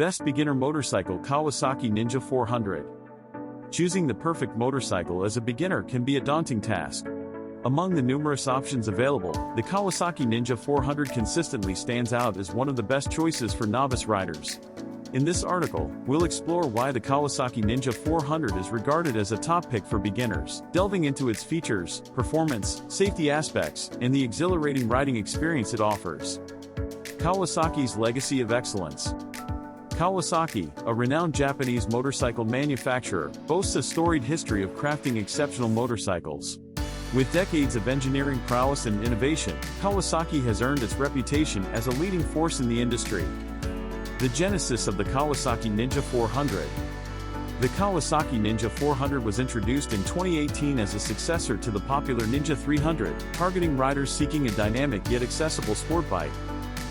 Best beginner motorcycle: Kawasaki Ninja 400. Choosing the perfect motorcycle as a beginner can be a daunting task. Among the numerous options available, the Kawasaki Ninja 400 consistently stands out as one of the best choices for novice riders. In this article, we'll explore why the Kawasaki Ninja 400 is regarded as a top pick for beginners, delving into its features, performance, safety aspects, and the exhilarating riding experience it offers. Kawasaki's legacy of excellence. Kawasaki, a renowned Japanese motorcycle manufacturer, boasts a storied history of crafting exceptional motorcycles. With decades of engineering prowess and innovation, Kawasaki has earned its reputation as a leading force in the industry. The genesis of the Kawasaki Ninja 400. The Kawasaki Ninja 400 was introduced in 2018 as a successor to the popular Ninja 300, targeting riders seeking a dynamic yet accessible sport bike.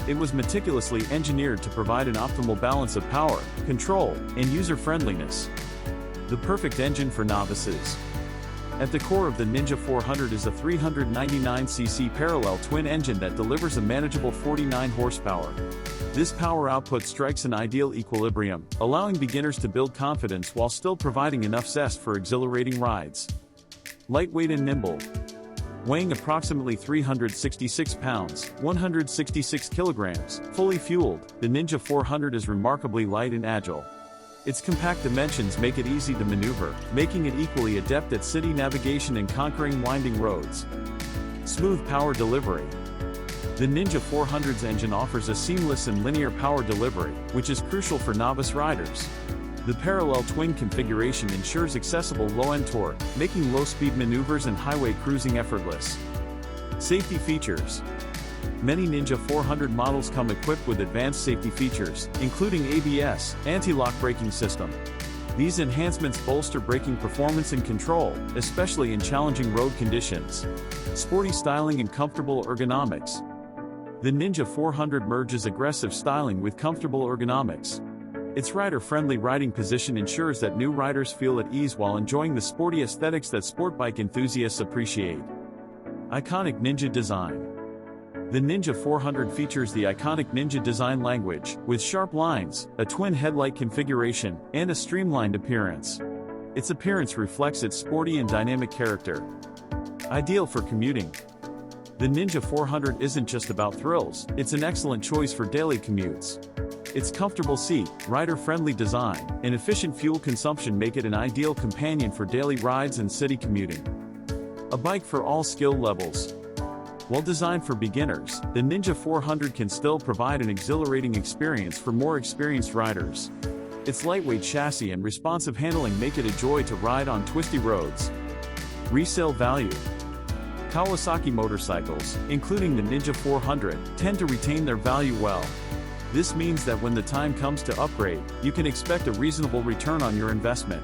It was meticulously engineered to provide an optimal balance of power, control, and user-friendliness. The perfect engine for novices. At the core of the Ninja 400 is a 399cc parallel twin engine that delivers a manageable 49 horsepower. This power output strikes an ideal equilibrium, allowing beginners to build confidence while still providing enough zest for exhilarating rides. Lightweight and nimble. Weighing approximately 366 pounds, 166 kilograms, fully fueled, the Ninja 400 is remarkably light and agile. Its compact dimensions make it easy to maneuver, making it equally adept at city navigation and conquering winding roads. Smooth power delivery. The Ninja 400's engine offers a seamless and linear power delivery, which is crucial for novice riders. The parallel twin configuration ensures accessible low-end torque, making low-speed maneuvers and highway cruising effortless. Safety features. Many Ninja 400 models come equipped with advanced safety features, including ABS, anti-lock braking system. These enhancements bolster braking performance and control, especially in challenging road conditions. Sporty styling and comfortable ergonomics. The Ninja 400 merges aggressive styling with comfortable ergonomics. Its rider-friendly riding position ensures that new riders feel at ease while enjoying the sporty aesthetics that sport bike enthusiasts appreciate. Iconic Ninja design. The Ninja 400 features the iconic Ninja design language, with sharp lines, a twin headlight configuration, and a streamlined appearance. Its appearance reflects its sporty and dynamic character. Ideal for commuting. The Ninja 400 isn't just about thrills, it's an excellent choice for daily commutes. Its comfortable seat, rider-friendly design, and efficient fuel consumption make it an ideal companion for daily rides and city commuting. A bike for all skill levels. While designed for beginners, the Ninja 400 can still provide an exhilarating experience for more experienced riders. Its lightweight chassis and responsive handling make it a joy to ride on twisty roads. Resale value. Kawasaki motorcycles, including the Ninja 400, tend to retain their value well. This means that when the time comes to upgrade, you can expect a reasonable return on your investment.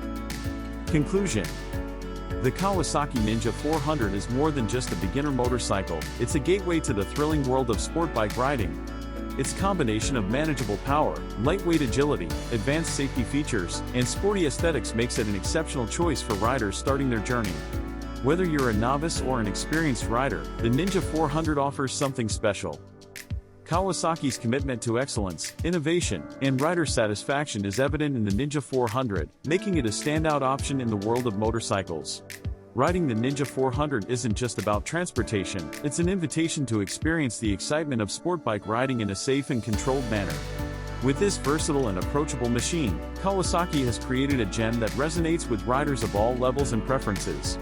Conclusion. The Kawasaki Ninja 400 is more than just a beginner motorcycle, it's a gateway to the thrilling world of sport bike riding. Its combination of manageable power, lightweight agility, advanced safety features, and sporty aesthetics makes it an exceptional choice for riders starting their journey. Whether you're a novice or an experienced rider, the Ninja 400 offers something special. Kawasaki's commitment to excellence, innovation, and rider satisfaction is evident in the Ninja 400, making it a standout option in the world of motorcycles. Riding the Ninja 400 isn't just about transportation, it's an invitation to experience the excitement of sport bike riding in a safe and controlled manner. With this versatile and approachable machine, Kawasaki has created a gem that resonates with riders of all levels and preferences.